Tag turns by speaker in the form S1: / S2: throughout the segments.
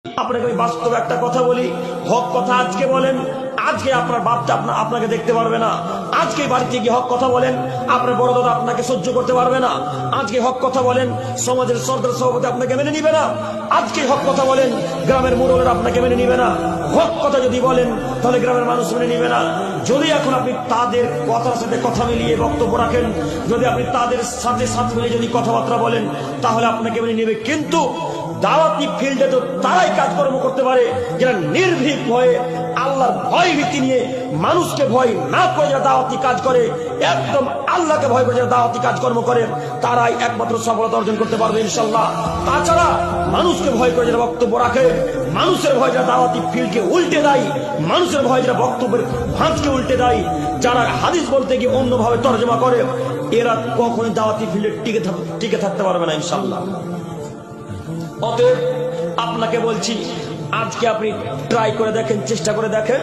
S1: আপনাকে আমি বাস্তবে একটা কথা বলি, হক কথা আজকে বলেন, আজকে আপনার বাপটা আপনাকে দেখতে পারবে না। আজকে বাড়িতে গিয়ে হক কথা বলেন, আপনার বড় দাদা আপনাকে সহ্য করতে পারবে না। আজকে হক কথা বলেন, সমাজের সরকার সভাপতি আপনাকে মেনে নিবে না। আজকে হক কথা বলেন, গ্রামের মুরব্বীরা আপনাকে মেনে নিবে না। হক কথা যদি বলেন তাহলে গ্রামের মানুষ মেনে নিবে না। যদি এখন আপনি তাদের কথার সাথে কথা মিলিয়ে বক্তব্য রাখেন, যদি আপনি তাদের সাথে সাথ মিলিয়ে যদি কথাবার্তা বলেন, তাহলে আপনাকে মেনে নেবে। কিন্তু দাওয়াতি ফিল্ডে তো তারাই কাজকর্ম করতে পারে যারা নির্ভীক ভয়ে, আল্লাহর ভয় ভীতি নিয়ে, মানুষকে ভয় না করে যারা দাওয়াতি কাজ করে, একদম আল্লাহকে ভয় করে যারা দাওয়াতি কাজকর্ম করে, তারাই একমাত্র সফলতা অর্জন করতে পারবে ইনশাল্লাহ। তাছাড়া মানুষকে ভয় করে যারা বক্তব্য রাখে, মানুষের ভয় যারা দাওয়াতি ফিল্ডকে উল্টে দেয়, মানুষের ভয় যারা বক্তব্যের ভাঁজকে উল্টে দেয়, যারা হাদিস বলতে গিয়ে অন্যভাবে তর্জমা করে, এরা কখনোই দাওয়াতি ফিল্ডে টিকে থাকতে পারবে না ইনশাল্লাহ। অতএব আপনাকে বলছি, আজকে আপনি ট্রাই করে দেখেন, চেষ্টা করে দেখেন,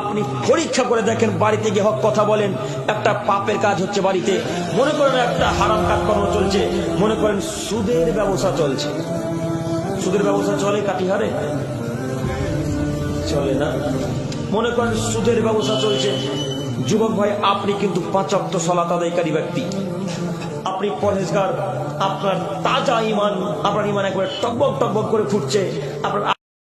S1: আপনি পরীক্ষা করে দেখেন, বাড়িতে গিয়ে হক কথা বলেন। একটা পাপের কাজ হচ্ছে বাড়িতে, মনে করেন একটা হারাম কাজকর্ম চলছে, মনে করেন সুদের ব্যবসা চলছে। সুদের ব্যবসা চলে কাটিহারে? চলে না। মনে করেন সুদের ব্যবসা চলছে। যুবক ভাই, আপনি কিন্তু 5 ওয়াক্ত সালাত আদায়কারী ব্যক্তি, আপনি পরহেজগার, আপনার তাজা ইমান, আপনার ইমান একবারে টকবক টকবক করে ফুটছে, আপনার